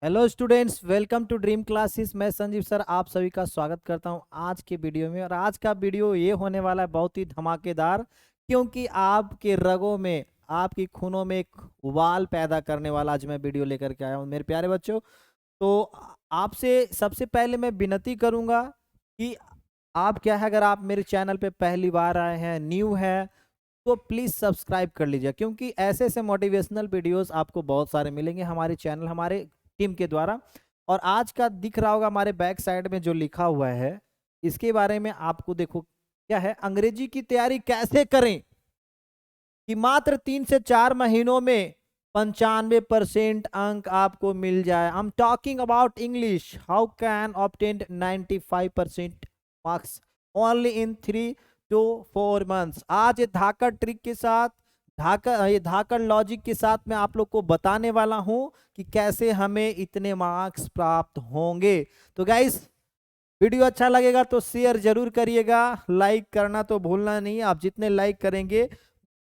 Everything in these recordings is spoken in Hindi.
Hello students, welcome to dream classes. मैं संजीव सर आप सभी का स्वागत करता हूं आज के वीडियो में। और आज का वीडियो ये होने वाला है बहुत ही धमाकेदार, क्योंकि आपके रगों में, आपकी खूनों में एक उबाल पैदा करने वाला आज मैं वीडियो लेकर के आया हूं मेरे प्यारे बच्चों। तो आपसे सबसे पहले मैं विनती करूंगा कि आप क्या है, अगर आप मेरे चैनल पे पहली बार आए हैं, न्यू है, तो प्लीज़ सब्सक्राइब कर लीजिए, क्योंकि ऐसे ऐसे मोटिवेशनल वीडियोस आपको बहुत सारे मिलेंगे हमारे चैनल, हमारे टीम के द्वारा। और आज का दिख रहा होगा हमारे बैक साइड में जो लिखा हुआ है, इसके बारे में आपको देखो क्या है, अंग्रेजी की तैयारी कैसे करें कि मात्र 3 से 4 महीनों में 95% अंक आपको मिल जाए। I am talking about English, how can obtain 95% marks only in 3 to 4 months। आज ये धाकड़ ट्रिक के साथ, ये धाकड़ लॉजिक के साथ मैं आप लोग को बताने वाला हूं कि कैसे हमें इतने मार्क्स प्राप्त होंगे। तो गाइस, वीडियो अच्छा लगेगा तो शेयर जरूर करिएगा, लाइक करना तो भूलना नहीं। आप जितने लाइक करेंगे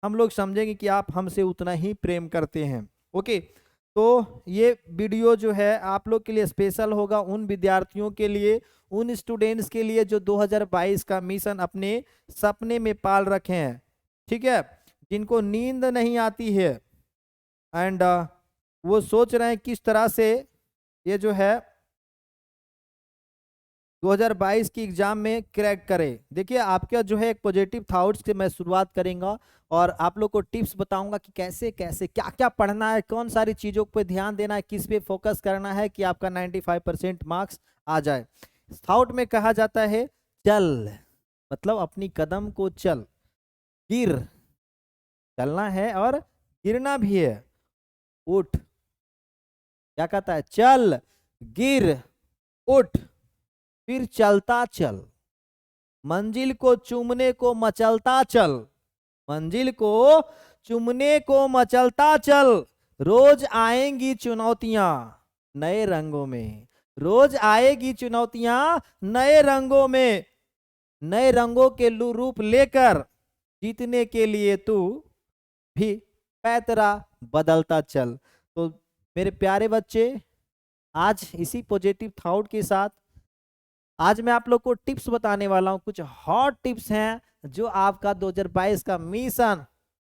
हम लोग समझेंगे कि आप हमसे उतना ही प्रेम करते हैं। ओके, तो ये वीडियो जो है आप लोग के लिए स्पेशल होगा, उन विद्यार्थियों के लिए, उन स्टूडेंट्स के लिए जो 2022 का मिशन अपने सपने में पाल रखे हैं, ठीक है, जिनको नींद नहीं आती है एंड वो सोच रहे हैं किस तरह से ये जो है 2022 की एग्जाम में क्रैक करें। देखिए, आपका जो है एक पॉजिटिव थॉट्स से मैं शुरुआत करेंगे और आप लोग को टिप्स बताऊंगा कि कैसे कैसे क्या क्या पढ़ना है, कौन सारी चीज़ों पे ध्यान देना है, किस पे फोकस करना है कि आपका 95% मार्क्स आ जाए। थाउट में कहा जाता है चल, मतलब अपनी कदम को चल, गिर, चलना है और गिरना भी है, उठ, क्या कहता है, चल, गिर, उठ, फिर चलता चल, मंजिल को चूमने को मचलता चल, मंजिल को चूमने को मचलता चल। रोज आएंगी चुनौतियां नए रंगों में, रोज आएगी चुनौतियां नए रंगों में, नए रंगों के रूप लेकर जीतने के लिए तू भी पैतरा बदलता चल। तो मेरे प्यारे बच्चे, आज इसी पॉजिटिव थॉट के साथ आज मैं आप लोग को टिप्स बताने वाला हूं, कुछ हॉट टिप्स हैं जो आपका 2022 का मिशन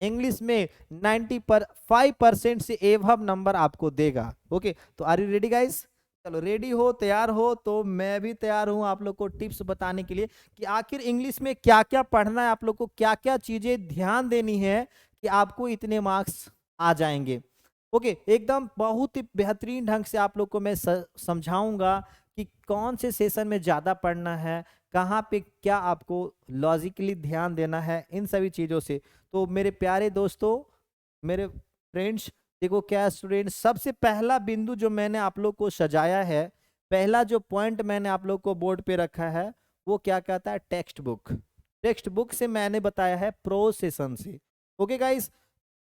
इंग्लिश में 95% से एवब नंबर आपको देगा। ओके, तो आर यू रेडी गाइस? चलो, रेडी हो, तैयार हो, तो मैं भी तैयार हूं आप लोग को टिप्स बताने के लिए कि आखिर इंग्लिश में क्या क्या पढ़ना है, आप लोग को क्या क्या चीजें ध्यान देनी है कि आपको इतने मार्क्स आ जाएंगे। ओके, एकदम बहुत ही बेहतरीन ढंग से आप लोग को मैं समझाऊंगा कि कौन से सेशन में ज़्यादा पढ़ना है, कहाँ पे क्या आपको लॉजिकली ध्यान देना है, इन सभी चीज़ों से। तो मेरे प्यारे दोस्तों, मेरे फ्रेंड्स, देखो क्या स्टूडेंट, सबसे पहला बिंदु जो मैंने आप लोग को सजाया है, पहला जो पॉइंट मैंने आप लोग को बोर्ड पे रखा है, वो क्या कहता है, टेक्स्ट बुक। टेक्स्ट बुक से मैंने बताया है प्रो सेशन से। ओके गाइस,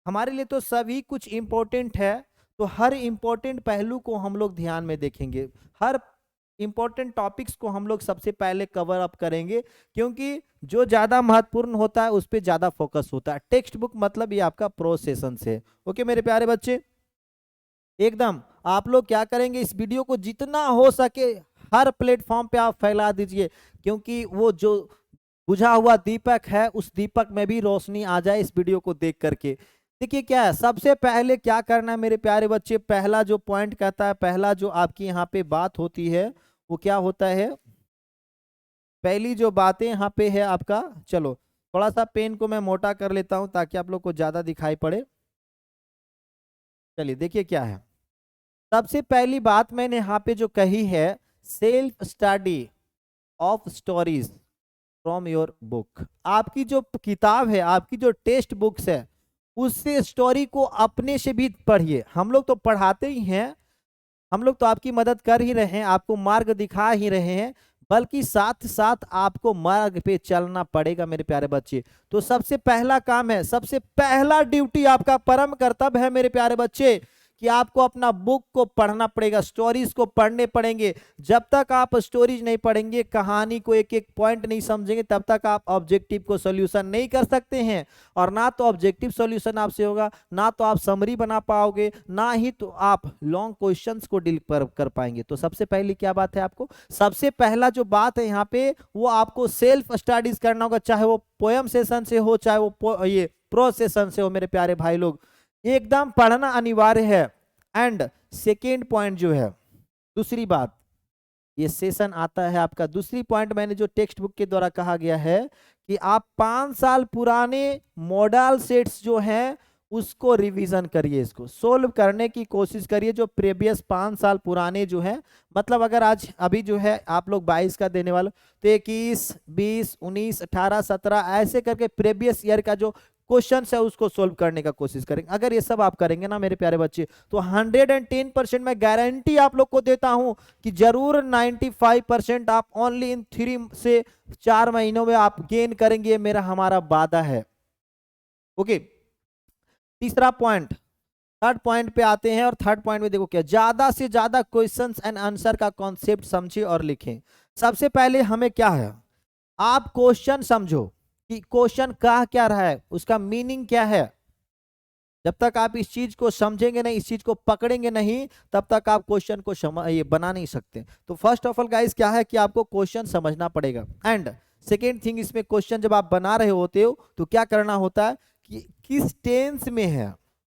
हमारे लिए तो सभी कुछ इंपॉर्टेंट है, तो हर इंपॉर्टेंट पहलू को हम लोग ध्यान में देखेंगे, हर इंपॉर्टेंट टॉपिक्स को हम लोग सबसे पहले कवर अप करेंगे, क्योंकि जो ज्यादा महत्वपूर्ण होता है उस पर ज्यादा फोकस होता है। टेक्स्ट बुक मतलब ये आपका प्रो सेशन से। ओके मेरे प्यारे बच्चे, एकदम आप लोग क्या करेंगे, इस वीडियो को जितना हो सके हर प्लेटफॉर्म पे आप फैला दीजिए, क्योंकि वो जो बुझा हुआ दीपक है, उस दीपक में भी रोशनी आ जाए इस वीडियो को देख करके। देखिए क्या है, सबसे पहले क्या करना है मेरे प्यारे बच्चे, पहला जो पॉइंट कहता है, पहला जो आपकी यहाँ पे बात होती है वो क्या होता है, पहली जो बातें यहाँ पे है आपका, चलो थोड़ा सा पेन को मैं मोटा कर लेता हूं ताकि आप लोग को ज्यादा दिखाई पड़े। चलिए देखिए क्या है, सबसे पहली बात मैंने यहाँ पे जो कही है, self study of stories from your book. आपकी जो किताब है, आपकी जो टेक्स्ट बुक्स है, उससे स्टोरी को अपने से भी पढ़िए। हम लोग तो पढ़ाते ही हैं, हम लोग तो आपकी मदद कर ही रहे हैं, आपको मार्ग दिखा ही रहे हैं, बल्कि साथ साथ आपको मार्ग पे चलना पड़ेगा मेरे प्यारे बच्चे। तो सबसे पहला काम है, सबसे पहला ड्यूटी आपका, परम कर्तव्य है मेरे प्यारे बच्चे, कि आपको अपना बुक को पढ़ना पड़ेगा, स्टोरीज को पढ़ने पड़ेंगे। जब तक आप स्टोरीज नहीं पढ़ेंगे, कहानी को एक एक पॉइंट नहीं समझेंगे, तब तक आप ऑब्जेक्टिव को सॉल्यूशन नहीं कर सकते हैं। और ना तो ऑब्जेक्टिव सॉल्यूशन आपसे होगा, ना तो आप समरी बना पाओगे, ना ही तो आप लॉन्ग क्वेश्चंस को डील कर पाएंगे। तो सबसे पहले क्या बात है, आपको सबसे पहला जो बात है यहाँ पे, वो आपको सेल्फ स्टडीज करना होगा, चाहे वो पोएम सेशन से हो, चाहे वो ये प्रो सेशन से हो। मेरे प्यारे भाई लोग, एकदम पढ़ना अनिवार्य है। एंड सेकेंड पॉइंट जो है, दूसरी बात, ये सेशन आता है आपका दूसरी पॉइंट, मैंने जो टेक्स्ट बुक के द्वारा कहा गया है कि आप 5 साल पुराने मॉडल सेट्स जो हैं उसको रिवीजन करिए, इसको सोल्व करने की कोशिश करिए, जो प्रीवियस 5 साल पुराने जो है। मतलब अगर आज अभी जो है आप लोग 22 का देने वाले, तो 21, 20, 19, 18, 17 ऐसे करके प्रीवियस ईयर का जो क्वेश्चन है उसको सोल्व करने का कोशिश करेंगे। अगर ये सब आप करेंगे ना मेरे प्यारे बच्चे, तो 110% मैं गारंटी आप लोग को देता हूं कि जरूर 95% आप ओनली इन 3 से 4 महीनों में आप गेन करेंगे, मेरा हमारा वादा है। ओके, तीसरा पॉइंट, थर्ड पॉइंट पे आते हैं। और थर्ड पॉइंट में देखो क्या, ज्यादा से ज्यादा क्वेश्चंस एंड आंसर का कॉन्सेप्ट समझिए और लिखें। सबसे पहले हमें क्या है, आप क्वेश्चन समझो कि क्वेश्चन कह क्या रहा है, उसका मीनिंग क्या है। जब तक आप इस चीज को समझेंगे नहीं, इस चीज को पकड़ेंगे नहीं, तब तक आप क्वेश्चन को ये बना नहीं सकते। तो फर्स्ट ऑफ ऑल गाइस क्या है कि आपको क्वेश्चन समझना पड़ेगा। एंड सेकेंड थिंग, इसमें क्वेश्चन जब आप बना रहे होते हो तो क्या करना होता है कि किस टेंस में है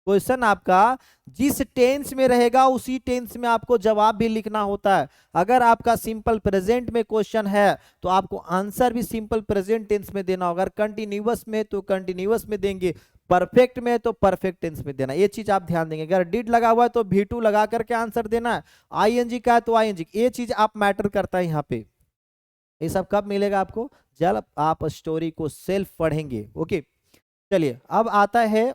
क्वेश्चन, आपका जिस टेंस में रहेगा उसी टेंस में आपको जवाब भी लिखना होता है। अगर आपका सिंपल प्रेजेंट में क्वेश्चन है तो आपको आंसर भी सिंपल प्रेजेंट टेंस में देना होगा। अगर कंटिन्यूअस में तो कंटिन्यूअस में देंगे, परफेक्ट में तो परफेक्ट टेंस में देना। ये चीज आप ध्यान देंगे। अगर डिड लगा हुआ है तो V2 लगा करके आंसर देना है, ING का है तो ING, ये चीज आप मैटर करता है यहाँ पे। ये सब कब मिलेगा आपको, जब आप स्टोरी को सेल्फ पढ़ेंगे। ओके, चलिए अब आता है,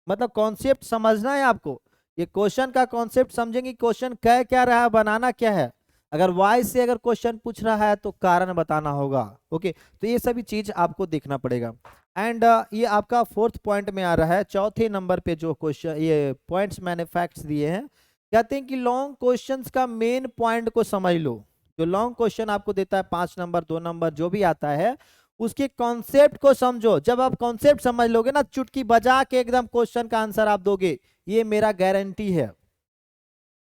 मतलब कॉन्सेप्ट समझना है आपको। ये क्वेश्चन का कॉन्सेप्ट समझेंगे, क्वेश्चन कह क्या रहा है, बनाना क्या है। अगर वाई से अगर क्वेश्चन पूछ रहा है तो कारण बताना होगा। ओके, तो ये सभी चीज आपको देखना पड़ेगा। एंड ये आपका फोर्थ पॉइंट में आ रहा है, चौथे नंबर पे जो क्वेश्चन ये पॉइंट्स मैंने फैक्ट्स दिए हैं। कहते हैं कि लॉन्ग क्वेश्चंस का मेन पॉइंट को समझ लो। जो लॉन्ग क्वेश्चन आपको देता है 5 नंबर 2 नंबर जो भी आता है, उसके कॉन्सेप्ट को समझो। जब आप कॉन्सेप्ट समझ लोगे ना, चुटकी बजा के एकदम क्वेश्चन का आंसर आप दोगे, ये मेरा गारंटी है।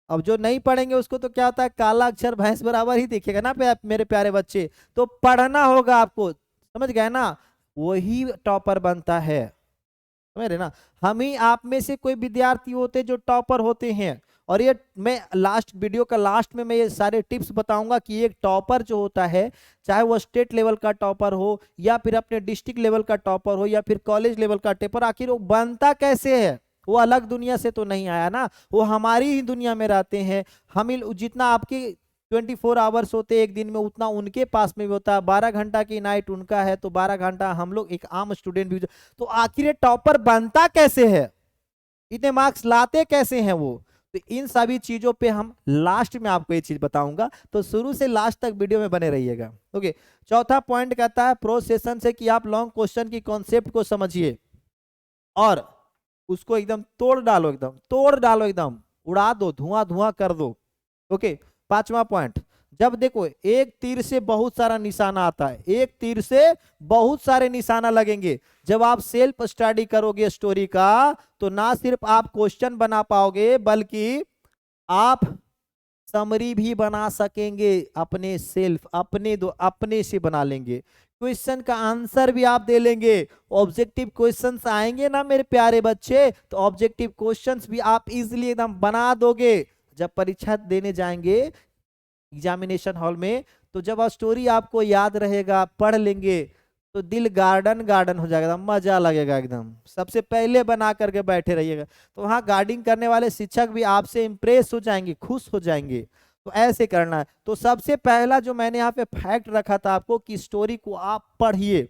अब जो नहीं पढ़ेंगे उसको तो क्या होता है, काला अक्षर भैंस बराबर ही दिखेगा ना मेरे प्यारे बच्चे। तो पढ़ना होगा आपको, समझ गए ना, वही टॉपर बनता है। समझ रहे ना, हम ही आप में से कोई विद्यार्थी होते जो टॉपर होते हैं। और ये मैं लास्ट वीडियो का लास्ट में मैं ये सारे टिप्स बताऊंगा कि एक टॉपर जो होता है, चाहे वो स्टेट लेवल का टॉपर हो या फिर अपने डिस्ट्रिक्ट लेवल का टॉपर हो या फिर कॉलेज लेवल का टॉपर, आखिर वो बनता कैसे है। वो अलग दुनिया से तो नहीं आया ना, वो हमारी ही दुनिया में रहते हैं। हम जितना आपके 24 आवर्स होते एक दिन में, उतना उनके पास में भी होता है। 12 घंटा की नाइट उनका है तो 12 घंटा हम लोग एक आम स्टूडेंट भी। तो आखिर टॉपर बनता कैसे है, इतने मार्क्स लाते कैसे हैं वो। तो इन सभी चीजों पे हम लास्ट में आपको ये चीज बताऊंगा, तो शुरू से लास्ट तक वीडियो में बने रहिएगा। ओके, चौथा पॉइंट कहता है प्रोसेशन से कि आप लॉन्ग क्वेश्चन की कॉन्सेप्ट को समझिए और उसको एकदम तोड़ डालो, एकदम तोड़ डालो, एकदम उड़ा दो, धुआं धुआं कर दो। ओके, पांचवा पॉइंट, जब देखो एक तीर से बहुत सारा निशाना आता है, एक तीर से बहुत सारे निशाना लगेंगे। जब आप सेल्फ स्टडी करोगे स्टोरी का, तो ना सिर्फ आप क्वेश्चन बना पाओगे बल्कि आप समरी भी बना सकेंगे। अपने सेल्फ अपने से बना लेंगे, क्वेश्चन का आंसर भी आप दे लेंगे। ऑब्जेक्टिव क्वेश्चंस आएंगे ना मेरे प्यारे बच्चे, तो ऑब्जेक्टिव क्वेश्चंस भी आप इजीली एकदम बना दोगे। जब परीक्षा देने जाएंगे एग्जामिनेशन हॉल में, तो जब स्टोरी आपको याद रहेगा, पढ़ लेंगे, तो दिल गार्डन गार्डन हो जाएगा, मजा लगेगा एकदम। सबसे पहले बना करके बैठे रहिएगा, तो वहाँ गार्डिंग करने वाले शिक्षक भी आपसे इंप्रेस हो जाएंगे, खुश हो जाएंगे। तो ऐसे करना है। तो सबसे पहला जो मैंने यहाँ पे फैक्ट रखा था आपको कि स्टोरी को आप पढ़िए।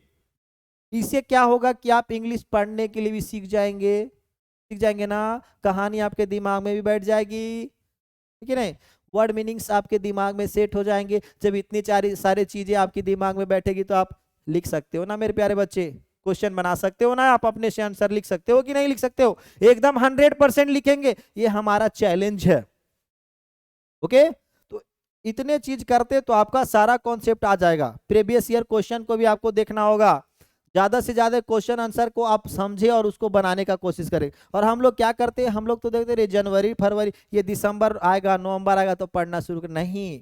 इससे क्या होगा कि आप इंग्लिश पढ़ने के लिए भी सीख जाएंगे ना, कहानी आपके दिमाग में भी बैठ जाएगी, ठीक है नहीं, वर्ड मीनिंग्स आपके दिमाग में सेट हो जाएंगे। जब इतनी सारी चीजें आपके दिमाग में बैठेगी तो आप लिख सकते हो ना मेरे प्यारे बच्चे। क्वेश्चन बना सकते हो ना, आप अपने से आंसर लिख सकते हो कि नहीं लिख सकते हो? एकदम 100% लिखेंगे, ये हमारा चैलेंज है। ओके, तो इतने चीज करते तो आपका सारा कॉन्सेप्ट आ जाएगा। प्रीवियस ईयर क्वेश्चन को भी आपको देखना होगा, ज्यादा से ज्यादा क्वेश्चन आंसर को आप समझे और उसको बनाने का कोशिश करें। और हम लोग क्या करते हैं, हम लोग तो देखते रहे जनवरी फरवरी, ये दिसंबर आएगा नवंबर आएगा तो पढ़ना शुरू कर, नहीं,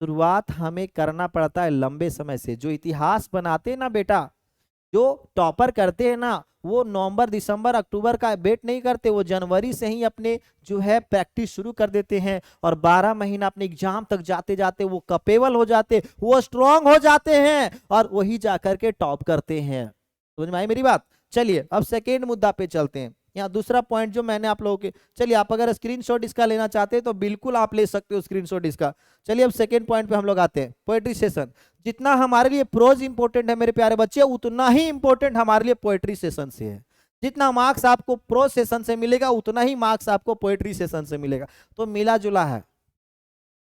शुरुआत हमें करना पड़ता है लंबे समय से। जो इतिहास बनाते हैं ना बेटा, जो टॉपर करते हैं ना, वो नवंबर दिसंबर अक्टूबर का वेट नहीं करते, वो जनवरी से ही अपने जो है प्रैक्टिस शुरू कर देते हैं और 12 महीना अपने एग्जाम तक जाते जाते वो कैपेबल हो जाते, वो स्ट्रांग हो जाते हैं और वही जाकर के टॉप करते हैं। समझ में आई मेरी बात? चलिए अब सेकेंड मुद्दा पे चलते हैं। यहाँ दूसरा पॉइंट जो मैंने आप लोगों के, चलिए आप अगर स्क्रीनशॉट इसका लेना चाहते हैं तो बिल्कुल आप ले सकते हो स्क्रीनशॉट इसका। चलिए अब सेकेंड पॉइंट पे हम लोग आते हैं, पोएट्री सेशन। जितना हमारे लिए प्रोज इंपॉर्टेंट है मेरे प्यारे बच्चे, उतना ही इंपॉर्टेंट हमारे लिए पोएट्री सेशन से है। जितना मार्क्स आपको प्रोज सेशन से मिलेगा उतना ही मार्क्स आपको पोएट्री सेशन से मिलेगा, तो मिला जुला है।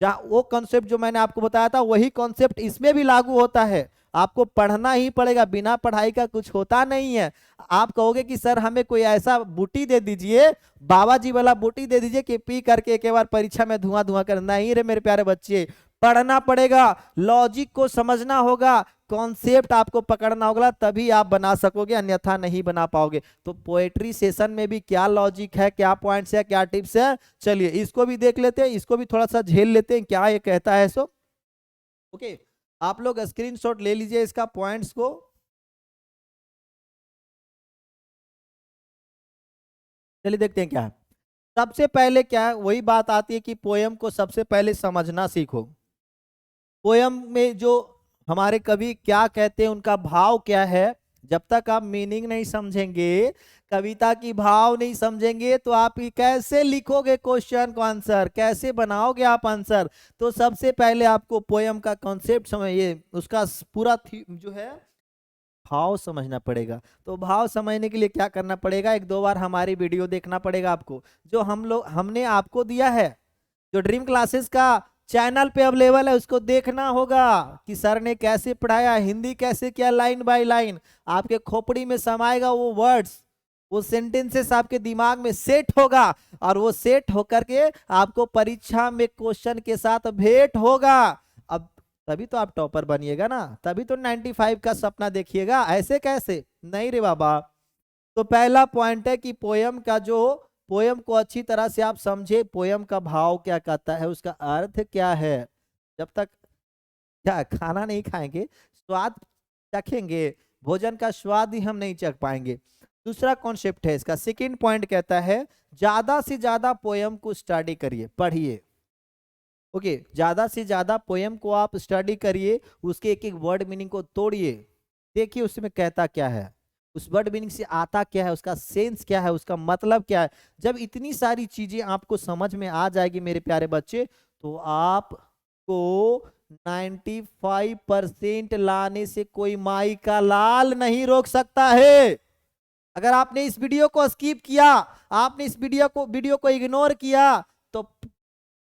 जहाँ वो कॉन्सेप्ट जो मैंने आपको बताया था वही कॉन्सेप्ट इसमें भी लागू होता है। आपको पढ़ना ही पड़ेगा, बिना पढ़ाई का कुछ होता नहीं है। आप कहोगे कि सर हमें कोई ऐसा बूटी दे दीजिए, बाबा जी वाला बूटी दे दीजिए कि पी करके एक बार परीक्षा में धुआं धुआं करना। नहीं रे मेरे प्यारे बच्चे, पढ़ना पड़ेगा, लॉजिक को समझना होगा, कॉन्सेप्ट आपको पकड़ना होगा, तभी आप बना सकोगे, अन्यथा नहीं बना पाओगे। तो पोएट्री सेशन में भी क्या लॉजिक है, क्या पॉइंट्स है, क्या टिप्स है, चलिए इसको भी देख लेते हैं, इसको भी थोड़ा सा झेल लेते हैं क्या ये कहता है सो। ओके, आप लोग स्क्रीनशॉट ले लीजिए इसका पॉइंट्स को। चलिए देखते हैं क्या है। सबसे पहले क्या है, वही बात आती है कि पोयम को सबसे पहले समझना सीखो। पोयम में जो हमारे कवि क्या कहते हैं, उनका भाव क्या है, जब तक आप मीनिंग नहीं समझेंगे, कविता की भाव नहीं समझेंगे, तो आप कैसे लिखोगे क्वेश्चन को आंसर, कैसे बनाओगे आप आंसर? तो सबसे पहले आपको पोयम का कॉन्सेप्ट समझिए, उसका पूरा जो है भाव समझना पड़ेगा। तो भाव समझने के लिए क्या करना पड़ेगा, एक दो बार हमारी वीडियो देखना पड़ेगा आपको, जो हमने आपको दिया है, जो ड्रीम क्लासेस का चैनल पे अवेलेबल है, उसको देखना होगा कि सर ने कैसे पढ़ाया, हिंदी कैसे किया, लाइन बाय लाइन आपके खोपड़ी में समाएगा वो वर्ड्स, वो सेंटेंसेस आपके दिमाग में सेट होगा, और वो सेट होकर के आपको परीक्षा में क्वेश्चन के साथ भेंट होगा। अब तभी तो आप टॉपर बनिएगा ना, तभी तो 95 का सपना देखिएगा, ऐसे कैसे नहीं रे बाबा। तो पहला पॉइंट है कि पोयम का जो, पोयम को अच्छी तरह से आप समझे, पोयम का भाव क्या कहता है, उसका अर्थ क्या है। जब तक क्या खाना नहीं खाएंगे, स्वाद चखेंगे, भोजन का स्वाद ही हम नहीं चख पाएंगे। दूसरा कॉन्सेप्ट है इसका, सेकंड पॉइंट कहता है ज्यादा से ज्यादा पोयम को स्टडी करिए, पढ़िए। ओके, ज्यादा से ज्यादा पोयम को आप स्टडी करिए, उसके एक एक वर्ड मीनिंग को तोड़िए, देखिए उसमें कहता क्या है, उस वर्ड मीनिंग से आता क्या है, उसका सेंस क्या है, उसका मतलब क्या है। जब इतनी सारी चीजें आपको समझ में आ जाएगी मेरे प्यारे बच्चे, तो आपको 95% लाने से कोई माई का लाल नहीं रोक सकता है। अगर आपने इस वीडियो को स्किप किया, आपने इस वीडियो को इग्नोर किया, तो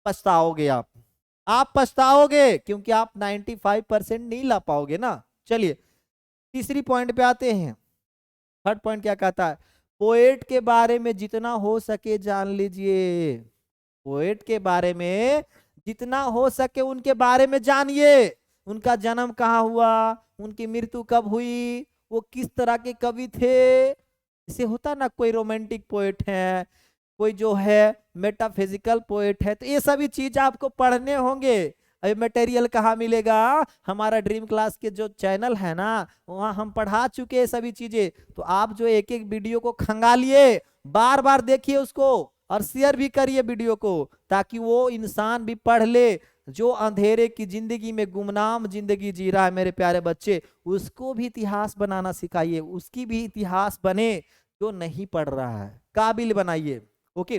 पछताओगे आप पछताओगे, क्योंकि आप 95% नहीं ला पाओगे ना। चलिए तीसरी पॉइंट पे आते हैं। थर्ड पॉइंट क्या कहता है, पोएट के बारे में जितना हो सके जान लीजिए, पोएट के बारे में जितना हो सके उनके बारे में जानिए। उनका जन्म कहाँ हुआ, उनकी मृत्यु कब हुई, वो किस तरह के कवि थे। जैसे होता ना, कोई रोमांटिक पोएट है, कोई जो है मेटाफिजिकल पोएट है, तो ये सभी चीज आपको पढ़ने होंगे। अभी मटेरियल कहाँ मिलेगा, हमारा ड्रीम क्लास के जो चैनल है ना, वहाँ हम पढ़ा चुके हैं सभी चीजें। तो आप जो एक एक वीडियो को खंगालिए, बार बार देखिए उसको, और शेयर भी करिए वीडियो को, ताकि वो इंसान भी पढ़ ले जो अंधेरे की जिंदगी में गुमनाम जिंदगी जी रहा है मेरे प्यारे बच्चे, उसको भी इतिहास बनाना सिखाइए, उसकी भी इतिहास बने। जो नहीं पढ़ रहा है काबिल बनाइए। ओके,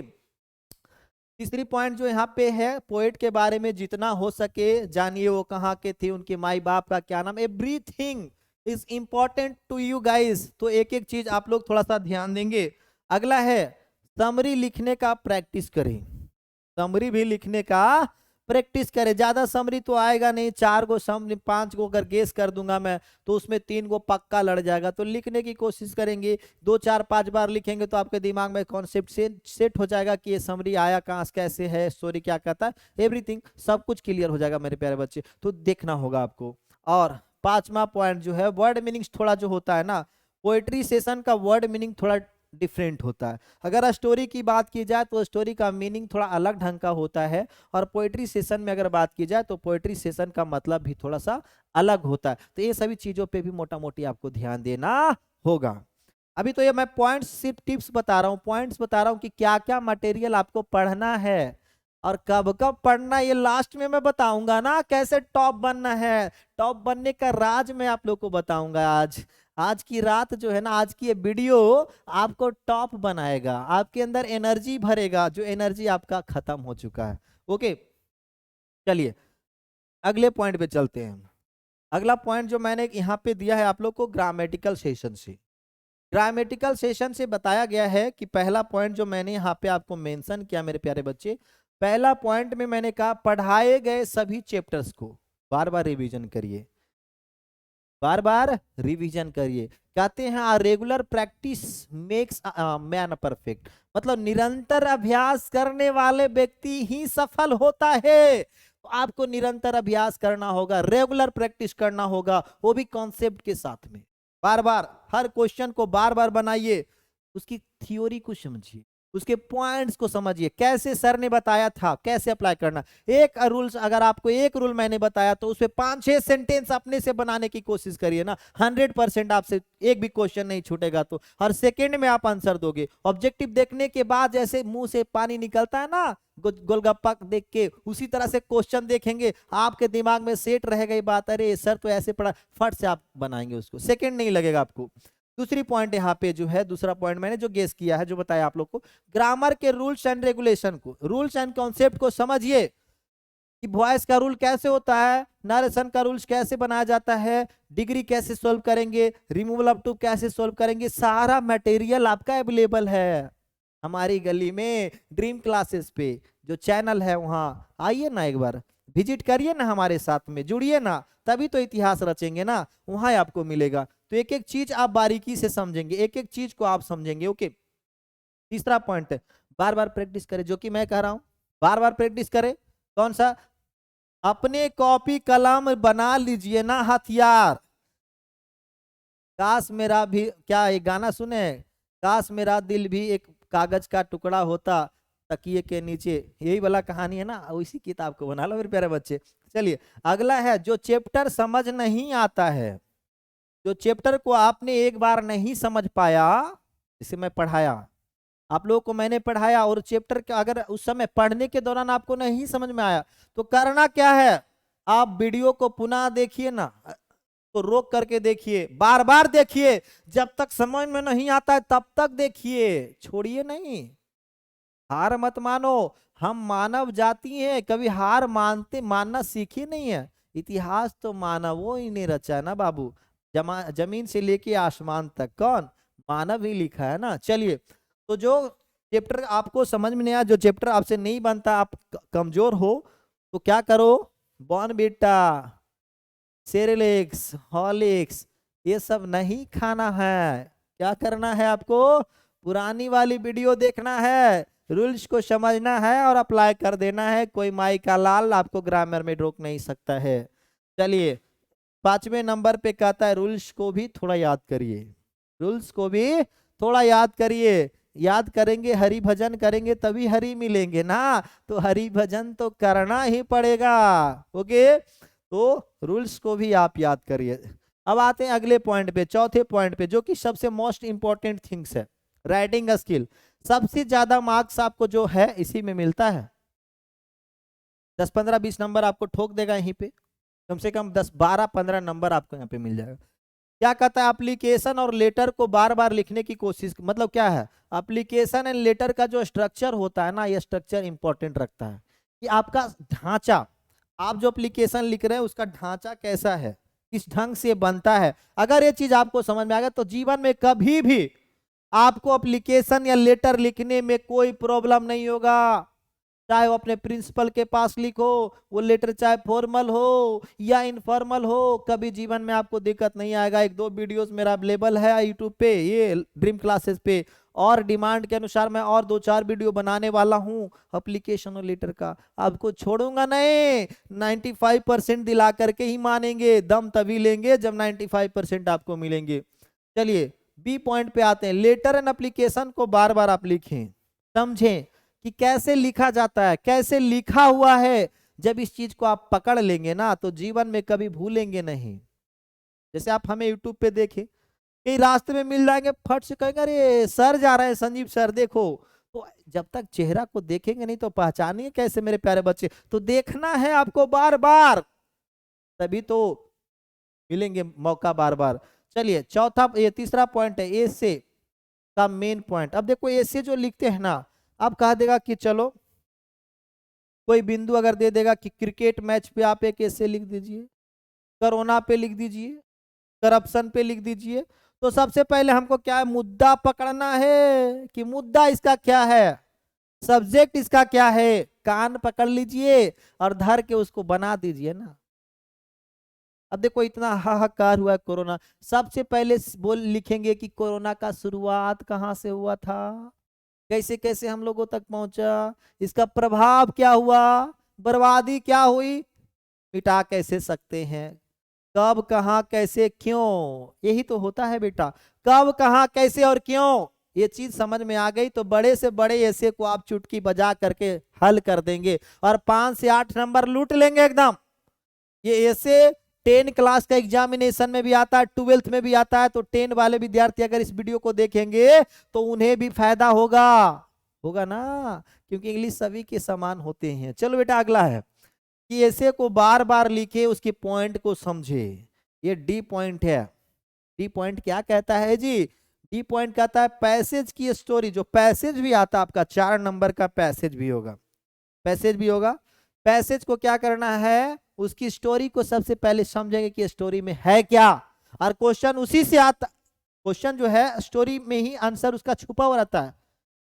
तीसरी पॉइंट जो यहाँ पे है, पोएट के बारे में जितना हो सके जानिए, वो कहाँ के थे, उनके माई बाप का क्या नाम, everything is important to you guys. तो एक एक चीज आप लोग थोड़ा सा ध्यान देंगे। अगला है समरी लिखने का प्रैक्टिस करें, समरी भी लिखने का प्रैक्टिस करें। ज्यादा समरी तो आएगा नहीं, 4 गो समरी 5 गो अगर गेस कर दूंगा मैं तो उसमें 3 गो पक्का लड़ जाएगा। तो लिखने की कोशिश करेंगे, 2 4 5 बार लिखेंगे तो आपके दिमाग में कॉन्सेप्ट सेट हो जाएगा कि ये समरी आया कहाँ से, कैसे है, स्टोरी क्या कहता है, एवरीथिंग सब कुछ क्लियर हो जाएगा मेरे प्यारे बच्चे। तो देखना होगा आपको। और 5वां पॉइंट जो है वर्ड मीनिंग थोड़ा जो होता है ना, पोएट्री सेशन का वर्ड मीनिंग थोड़ा डिफरेंट होता है। अगर स्टोरी की बात की जाए तो स्टोरी का मीनिंग थोड़ा अलग ढंग का होता है, और पोएट्री सेशन में अगर बात की जाए तो पोएट्री सेशन का मतलब भी थोड़ा सा अलग होता है। तो ये सभी चीजों पे भी मोटा मोटी आपको ध्यान देना होगा। अभी तो ये मैं पॉइंट्स सिर्फ टिप्स बता रहा हूँ, पॉइंट्स बता रहा हूँ कि क्या क्या मटेरियल आपको पढ़ना है और कब कब पढ़ना, ये लास्ट में मैं बताऊंगा ना। कैसे टॉप बनना है, टॉप बनने का राज मैं आप लोग को बताऊंगा आज। आज की रात जो है ना, आज की ये वीडियो आपको टॉप बनाएगा, आपके अंदर एनर्जी भरेगा, जो एनर्जी आपका खत्म हो चुका है। ओके, चलिए अगले पॉइंट पे चलते हैं। अगला पॉइंट जो मैंने यहाँ पे दिया है आप लोग को, ग्रामेटिकल सेशन से। ग्रामेटिकल सेशन से बताया गया है कि पहला पॉइंट जो मैंने यहाँ पे आपको मेंशन किया मेरे प्यारे बच्चे, पहला पॉइंट में मैंने कहा पढ़ाए गए सभी चैप्टर्स को बार बार रिवीजन करिए, बार बार रिवीजन करिए। कहते हैं regular practice makes man perfect, मतलब निरंतर अभ्यास करने वाले व्यक्ति ही सफल होता है। तो आपको निरंतर अभ्यास करना होगा, रेगुलर प्रैक्टिस करना होगा, वो भी कॉन्सेप्ट के साथ में। बार बार हर क्वेश्चन को बार बार बनाइए, उसकी थ्योरी को समझिए, उसके पॉइंट्स को समझिए, कैसे सर ने बताया था कैसे अप्लाई करना। एक रूल्स, अगर आपको एक रूल मैंने बताया तो उसपे 5-6 सेंटेंस अपने से बनाने की कोशिश करिए ना, 100% आपसे एक भी क्वेश्चन नहीं छूटेगा। तो हर सेकंड में आप आंसर दोगे। ऑब्जेक्टिव देखने के बाद जैसे मुंह से पानी निकलता है ना गोलगप्पा देख के, उसी तरह से क्वेश्चन देखेंगे, आपके दिमाग में सेट रहेगा ये बात, अरे सर तो ऐसे पढ़ा, फट से आप बनाएंगे उसको, सेकंड नहीं लगेगा आपको। दूसरी पॉइंट यहाँ पे जो है, दूसरा पॉइंट मैंने जो गेस किया है, जो बताया आप लोग को, ग्रामर के रूल्स एंड रेगुलेशन को, रूल्स एंड कॉन्सेप्ट को समझिए कि वॉइस का रूल कैसे होता है, नरेशन का रूल्स कैसे बनाया जाता है, डिग्री कैसे सोल्व करेंगे, रिमूवल ऑफ टू कैसे सोल्व करेंगे। सारा मटेरियल आपका अवेलेबल है हमारी गली में ड्रीम क्लासेस पे, जो चैनल है वहां आइए ना, एक बार विजिट करिए ना, हमारे साथ में जुड़िए ना, तभी तो इतिहास रचेंगे ना, वहां आपको मिलेगा। तो एक एक चीज आप बारीकी से समझेंगे, एक एक चीज को आप समझेंगे। ओके, तीसरा पॉइंट है बार बार प्रैक्टिस करें, जो कि मैं कह रहा हूं बार बार प्रैक्टिस करें। कौन सा? अपने कॉपी कलम बना लीजिए ना हथियार। काश मेरा भी, क्या ये गाना सुने, काश मेरा दिल भी एक कागज का टुकड़ा होता तकिए के नीचे, यही वाला कहानी है ना, उसी किताब को बना लो मेरे प्यारे बच्चे। चलिए अगला है, जो चैप्टर समझ नहीं आता है, जो चैप्टर को आपने एक बार नहीं समझ पाया, जिसे मैं पढ़ाया आप लोगों को, मैंने पढ़ाया और चैप्टर का अगर उस समय पढ़ने के दौरान आपको नहीं समझ में आया तो करना क्या है, आप वीडियो को पुनः देखिए ना, तो रोक करके देखिए, बार बार देखिए, जब तक समझ में नहीं आता है तब तक देखिए, छोड़िए नहीं। हार मत मानो, हम मानव जाति हैं, कभी हार मानना सीखी नहीं है। इतिहास तो मानवों ही ने रचा है ना बाबू, जमीन से लेके आसमान तक कौन, मानव ही लिखा है ना। चलिए, तो जो चैप्टर आपको समझ में नहीं आया, जो चैप्टर आपसे नहीं बनता, आप कमजोर हो, तो क्या करो, बॉर्नवीटा, सेरेलेक्स, हॉर्लिक्स, ये सब नहीं खाना है। क्या करना है आपको, पुरानी वाली वीडियो देखना है, रूल्स को समझना है और अप्लाई कर देना है। कोई माई का लाल आपको ग्रामर में रोक नहीं सकता है। चलिए 5वें नंबर पे कहता है रूल्स को भी थोड़ा याद करिए, रूल्स को भी थोड़ा याद करिए। याद करेंगे, हरि भजन करेंगे तभी हरि मिलेंगे ना, तो हरि भजन तो करना ही पड़ेगा। ओके, तो रूल्स को भी आप याद करिए। अब आते हैं अगले पॉइंट पे, चौथे पॉइंट पे, जो कि सबसे मोस्ट इंपॉर्टेंट थिंग्स है, राइटिंग स्किल। सबसे ज्यादा मार्क्स आपको जो है इसी में मिलता है, 10 15 20 नंबर आपको ठोक देगा यहीं पे, कम से कम 10 12 15 नंबर आपको यहाँ पे मिल जाएगा। क्या कहता है, एप्लीकेशन और लेटर को बार बार लिखने की कोशिश, मतलब क्या है, एप्लीकेशन एंड लेटर का जो स्ट्रक्चर होता है ना, ये स्ट्रक्चर इंपॉर्टेंट रखता है कि आपका ढांचा, आप जो एप्लीकेशन लिख रहे हैं उसका ढांचा कैसा है, किस ढंग से बनता है। अगर ये चीज आपको समझ में आ गया तो जीवन में कभी भी आपको एप्लीकेशन या लेटर लिखने में कोई प्रॉब्लम नहीं होगा। चाहे वो अपने प्रिंसिपल के पास लिखो, वो लेटर चाहे फॉर्मल हो या इनफॉर्मल हो, कभी जीवन में आपको दिक्कत नहीं आएगा। एक दो वीडियोस मेरा अवेलेबल है यूट्यूब पे, ये ड्रीम क्लासेस पे, और डिमांड के अनुसार मैं और 2-4 वीडियो बनाने वाला हूँ एप्लीकेशन और लेटर का। आपको छोड़ूंगा नहीं, 95% दिला करके ही मानेंगे, दम तभी लेंगे जब 95% आपको मिलेंगे। चलिए बी पॉइंट पे आते हैं। लेटर एंड एप्लीकेशन को बार बार आप लिखें, समझें कि कैसे लिखा जाता है, कैसे लिखा हुआ है। जब इस चीज को आप पकड़ लेंगे ना तो जीवन में कभी भूलेंगे नहीं। जैसे आप हमें यूट्यूब पे देखें, कहीं रास्ते में मिल जाएंगे, फट से कहेंगे अरे सर जा रहे हैं, संजीव सर देखो। तो जब तक चेहरा को देखेंगे नहीं तो पहचानिए कैसे मेरे प्यारे बच्चे। तो देखना है आपको बार बार, तभी तो मिलेंगे मौका बार बार। चलिए चौथा, ये तीसरा पॉइंट है ए से का मेन पॉइंट। अब देखो ए से जो लिखते हैं ना, आप कह देगा कि चलो कोई बिंदु अगर दे देगा कि क्रिकेट मैच पे आप एक ऐसे लिख दीजिए, कोरोना पे लिख दीजिए, करप्शन पे लिख दीजिए। तो सबसे पहले हमको क्या है, मुद्दा पकड़ना है कि मुद्दा इसका क्या है, सब्जेक्ट इसका क्या है। कान पकड़ लीजिए और धर के उसको बना दीजिए ना। अब देखो इतना हाहाकार हुआ है कोरोना, सबसे पहले बोल लिखेंगे कि कोरोना का शुरुआत कहाँ से हुआ था, कैसे कैसे हम लोगों तक पहुंचा, इसका प्रभाव क्या हुआ, बर्बादी क्या हुई, मिटा कैसे सकते हैं, कब कहां कैसे क्यों। यही तो होता है बेटा, कब कहां कैसे और क्यों। ये चीज समझ में आ गई तो बड़े से बड़े ऐसे को आप चुटकी बजा करके हल कर देंगे और 5 से 8 नंबर लूट लेंगे एकदम। ये ऐसे 10 क्लास का एग्जामिनेशन में भी आता है, 12th में भी आता है। तो 10 वाले विद्यार्थी अगर इस वीडियो को देखेंगे तो उन्हें भी फायदा होगा, होगा ना, क्योंकि इंग्लिश सभी के समान होते हैं। चलो बेटा अगला है कि ऐसे को बार बार लिखे, उसके पॉइंट को समझे। ये डी पॉइंट है। डी पॉइंट क्या कहता है जी, डी पॉइंट कहता है पैसेज की स्टोरी। जो पैसेज भी आता है आपका 4 नंबर का पैसेज भी होगा, पैसेज भी होगा। पैसेज को क्या करना है, उसकी स्टोरी को सबसे पहले समझेंगे कि स्टोरी में है क्या, और क्वेश्चन उसी से आता। क्वेश्चन जो है स्टोरी में ही आंसर उसका छुपा हुआ रहता है।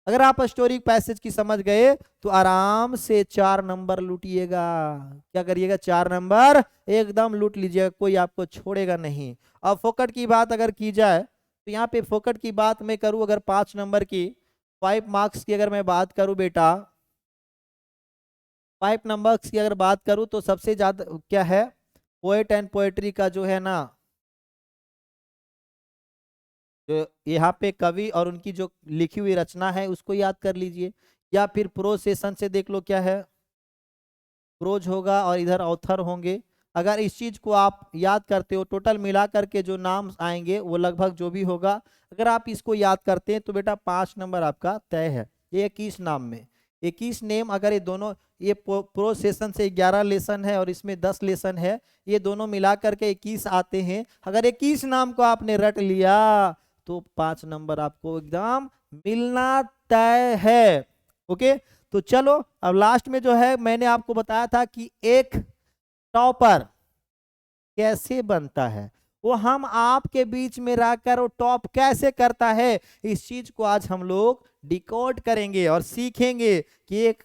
अगर आप स्टोरी पैसेज की समझ गए तो आराम से 4 नंबर लूटिएगा। क्या करिएगा, 4 नंबर एकदम लूट लीजिएगा, कोई आपको छोड़ेगा नहीं। अब फोकट की बात अगर की जाए तो यहाँ पे फोकट की बात मैं करूं, अगर 5 नंबर की 5 मार्क्स की अगर मैं बात करूं बेटा, 5 नंबर्स की अगर बात करूं तो सबसे ज्यादा क्या है, पोएट एंड पोएट्री का जो है ना, जो यहाँ पे कवि और उनकी जो लिखी हुई रचना है उसको याद कर लीजिए, या फिर प्रोज सेशन से देख लो क्या है, प्रोज होगा और इधर ऑथर होंगे। अगर इस चीज को आप याद करते हो, टोटल मिला करके जो नाम आएंगे वो लगभग जो भी होगा, अगर आप इसको याद करते हैं तो बेटा 5 नंबर आपका तय है। ये 21 नाम में 21 नेम, अगर ये दोनों, ये प्रो सेशन से 11 लेसन है और इसमें 10 लेसन है, ये दोनों मिला करके 21 आते हैं। अगर 21 नाम को आपने रट लिया तो 5 नंबर आपको एकदम मिलना तय है। ओके, तो चलो अब लास्ट में जो है मैंने आपको बताया था कि एक टॉपर कैसे बनता है, वो हम आपके बीच में रहकर वो टॉप कैसे करता है, इस चीज को आज हम लोग डिकोड करेंगे और सीखेंगे कि एक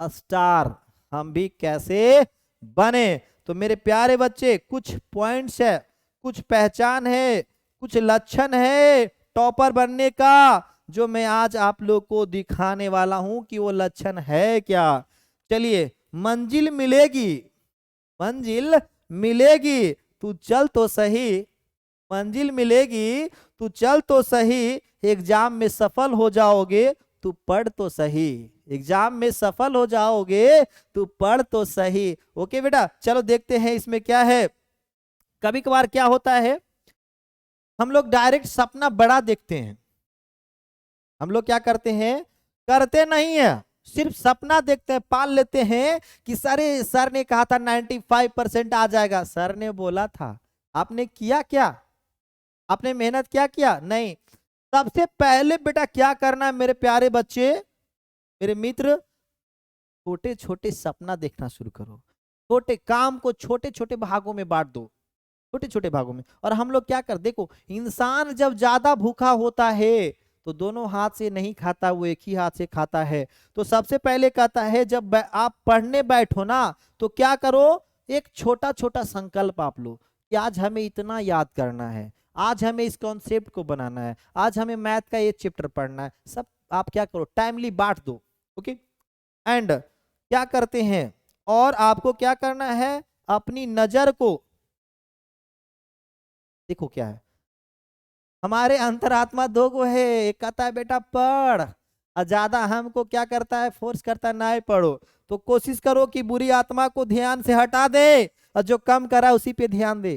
स्टार हम भी कैसे बने। तो मेरे प्यारे बच्चे कुछ पॉइंट्स है, कुछ पहचान है, कुछ लक्षण है टॉपर बनने का, जो मैं आज आप लोग को दिखाने वाला हूं कि वो लक्षण है क्या। चलिए, मंजिल मिलेगी, मंजिल मिलेगी, तू चल तो सही, मंजिल मिलेगी तू चल तो सही, एग्जाम में सफल हो जाओगे तू पढ़ तो सही, एग्जाम में सफल हो जाओगे तू पढ़ तो सही। ओके बेटा, चलो देखते हैं इसमें क्या है। कभी कभार क्या होता है, हम लोग डायरेक्ट सपना बड़ा देखते हैं, हम लोग क्या करते हैं, करते नहीं है, सिर्फ सपना देखते हैं, पाल लेते हैं कि सर ने कहा था 95% आ जाएगा, सर ने बोला था। आपने किया क्या, आपने मेहनत क्या किया, नहीं। सबसे पहले बेटा क्या करना है मेरे प्यारे बच्चे, मेरे मित्र, छोटे छोटे सपना देखना शुरू करो। छोटे काम को छोटे छोटे भागों में बांट दो, छोटे छोटे भागों में। और हम लोग क्या कर, देखो इंसान जब ज्यादा भूखा होता है तो दोनों हाथ से नहीं खाता, वो एक ही हाथ से खाता है। तो सबसे पहले कहता है जब आप पढ़ने बैठो ना तो क्या करो, एक छोटा छोटा संकल्प आप लो कि आज हमें इतना याद करना है, आज हमें इस कॉन्सेप्ट को बनाना है, आज हमें मैथ का ये चैप्टर पढ़ना है। सब आप क्या करो, टाइमली बांट दो। ओके, एंड क्या करते हैं, और आपको क्या करना है, अपनी नजर को देखो क्या है, हमारे अंतरात्मा दो को है, एक कहता है बेटा पढ़, और ज्यादा हमको क्या करता है, फोर्स करता है नहीं पढ़ो। तो कोशिश करो कि बुरी आत्मा को ध्यान से हटा दे और जो कम करा उसी पे ध्यान दे।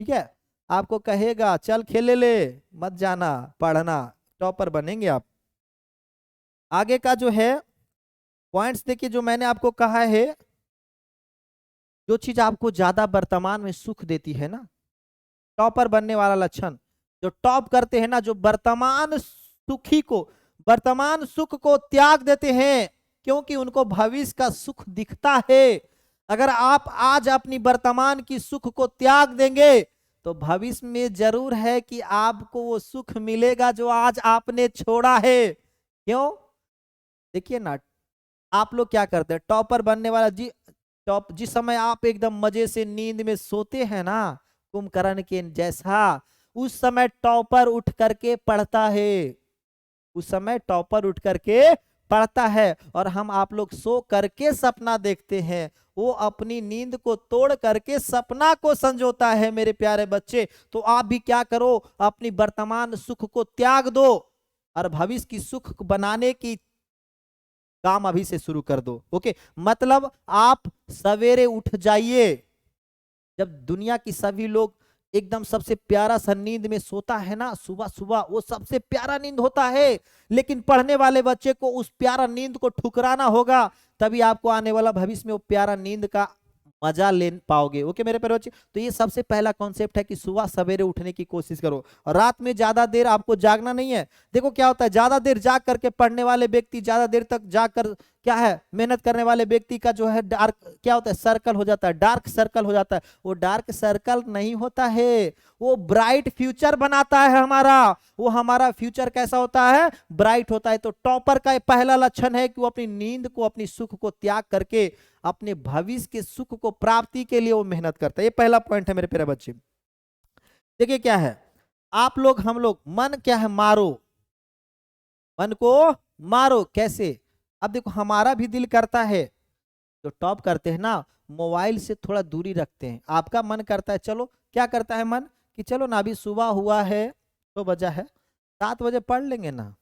ठीक है, आपको कहेगा चल खेले ले, मत जाना, पढ़ना, टॉपर बनेंगे आप। आगे का जो है पॉइंट्स देखिए, जो मैंने आपको कहा है, जो चीज आपको ज्यादा वर्तमान में सुख देती है ना, टॉपर बनने वाला लक्षण, जो टॉप करते हैं ना, जो वर्तमान सुखी को, वर्तमान सुख को त्याग देते हैं, क्योंकि उनको भविष्य का सुख दिखता है। अगर आप आज अपनी वर्तमान की सुख को त्याग देंगे तो भविष्य में जरूर है कि आपको वो सुख मिलेगा जो आज आपने छोड़ा है। क्यों, देखिए ना, आप लोग क्या करते हैं, टॉपर बनने वाला जी, टॉप जिस समय आप एकदम मजे से नींद में सोते हैं ना, कुंभकर्ण के जैसा, उस समय टॉपर उठ करके पढ़ता है, उस समय टॉपर उठ करके पढ़ता है। और हम आप लोग सो करके सपना देखते हैं, वो अपनी नींद को तोड़ करके सपना को संजोता है। मेरे प्यारे बच्चे, तो आप भी क्या करो, अपनी वर्तमान सुख को त्याग दो और भविष्य की सुख बनाने की काम अभी से शुरू कर दो। ओके, मतलब आप सवेरे उठ जाइए, जब दुनिया की सभी लोग एकदम सबसे प्यारा सा नींद में सोता है ना, सुबह सुबह वो सबसे प्यारा नींद होता है, लेकिन पढ़ने वाले बच्चे को उस प्यारा नींद को ठुकराना होगा, तभी आपको आने वाला भविष्य में वो प्यारा नींद का मजा ले पाओगे। ओके मेरे प्यारे बच्चे, तो ये सबसे पहला कॉन्सेप्ट है कि सुबह सवेरे उठने की कोशिश करो, और रात में ज्यादा देर आपको जागना नहीं है। देखो क्या होता है, ज्यादा देर जाग करके पढ़ने वाले व्यक्ति, ज्यादा देर तक जाग कर क्या है मेहनत करने वाले व्यक्ति का जो है डार्क क्या होता है, सर्कल हो जाता है, डार्क सर्कल हो जाता है। वो डार्क सर्कल नहीं होता है, वो ब्राइट फ्यूचर बनाता है हमारा, वो हमारा फ्यूचर कैसा होता है, ब्राइट होता है। तो टॉपर का पहला लक्षण है कि वो अपनी नींद को, अपनी सुख को त्याग करके अपने भविष्य के सुख को प्राप्ति के लिए वो मेहनत करता है। ये पहला पॉइंट है मेरे प्यारे बच्चे। देखिए क्या है, आप लोग, हम लोग, मन क्या है, मारो, मन को मारो। कैसे, अब देखो हमारा भी दिल करता है, जो टॉप करते हैं ना, मोबाइल से थोड़ा दूरी रखते हैं। आपका मन करता है, चलो क्या करता है मन, कि चलो ना अभी सुबह हुआ है, 2 बजा है, 7 बजे पढ़ लेंगे ना,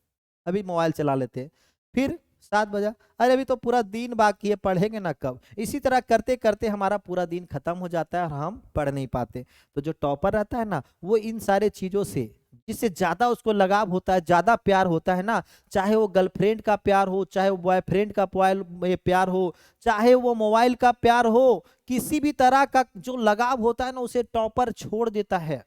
अभी मोबाइल चला लेते हैं। फिर 7 बजा, अरे अभी तो पूरा दिन बाकी है, पढ़ेंगे ना कब। इसी तरह करते करते हमारा पूरा दिन खत्म हो जाता है और हम पढ़ नहीं पाते। तो जो टॉपर रहता है ना, वो इन सारे चीजों से, जिससे ज्यादा उसको लगाव होता है, ज्यादा प्यार होता है ना, चाहे वो गर्लफ्रेंड का प्यार हो, चाहे वो बॉयफ्रेंड का प्यार हो, चाहे वो मोबाइल का प्यार हो, किसी भी तरह का जो लगाव होता है ना, उसे टॉपर छोड़ देता है,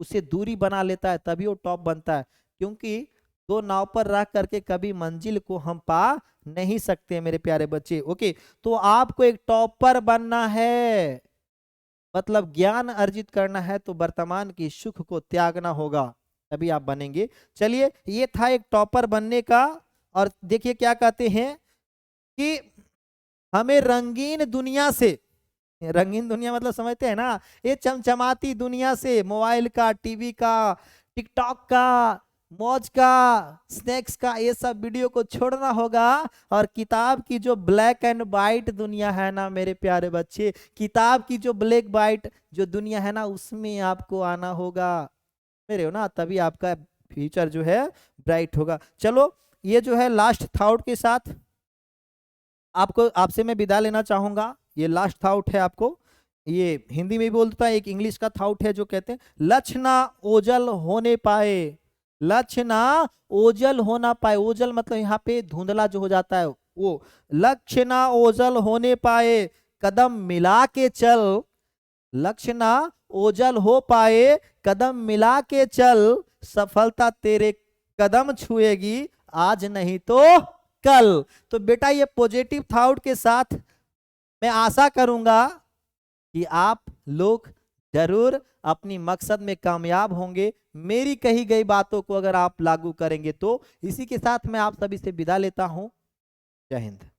उसे दूरी बना लेता है, तभी वो टॉप बनता है। क्योंकि दो नाव पर रह करके कभी मंजिल को हम पा नहीं सकते मेरे प्यारे बच्चे। ओके, तो आपको एक टॉपर बनना है, मतलब ज्ञान अर्जित करना है, तो वर्तमान की सुख को त्यागना होगा, तभी आप बनेंगे। चलिए, ये था एक टॉपर बनने का। और देखिए क्या कहते हैं कि हमें रंगीन दुनिया से, रंगीन दुनिया मतलब समझते हैं ना, ये चमचमाती दुनिया से, मोबाइल का, टीवी का, टिकटॉक का, मौज का, स्नैक्स का, ये सब वीडियो को छोड़ना होगा। और किताब की जो ब्लैक एंड वाइट दुनिया है ना मेरे प्यारे बच्चे, किताब की जो ब्लैक वाइट जो दुनिया है ना, उसमें आपको आना होगा मेरे हो ना, तभी आपका फ्यूचर जो है ब्राइट होगा। चलो, ये जो है लास्ट थॉट के साथ आपको, आपसे मैं विदा लेना चाहूंगा। ये लास्ट थॉट है, आपको ये हिंदी में भी बोलता है, एक इंग्लिश का थॉट है जो कहते हैं, लक्ष्य ना ओझल होने पाए, लक्ष्य ना ओझल होना पाए। ओझल मतलब यहाँ पे धुंधला जो हो जाता है वो, लक्ष्य ना ओझल होने पाए, कदम मिला के चल, लक्ष्य ना ओझल हो पाए, कदम मिला के चल, सफलता तेरे कदम छुएगी, आज नहीं तो कल। तो बेटा ये पॉजिटिव थॉट के साथ मैं आशा करूंगा कि आप लोग जरूर अपनी मकसद में कामयाब होंगे। मेरी कही गई बातों को अगर आप लागू करेंगे तो। इसी के साथ मैं आप सभी से विदा लेता हूं। जय हिंद।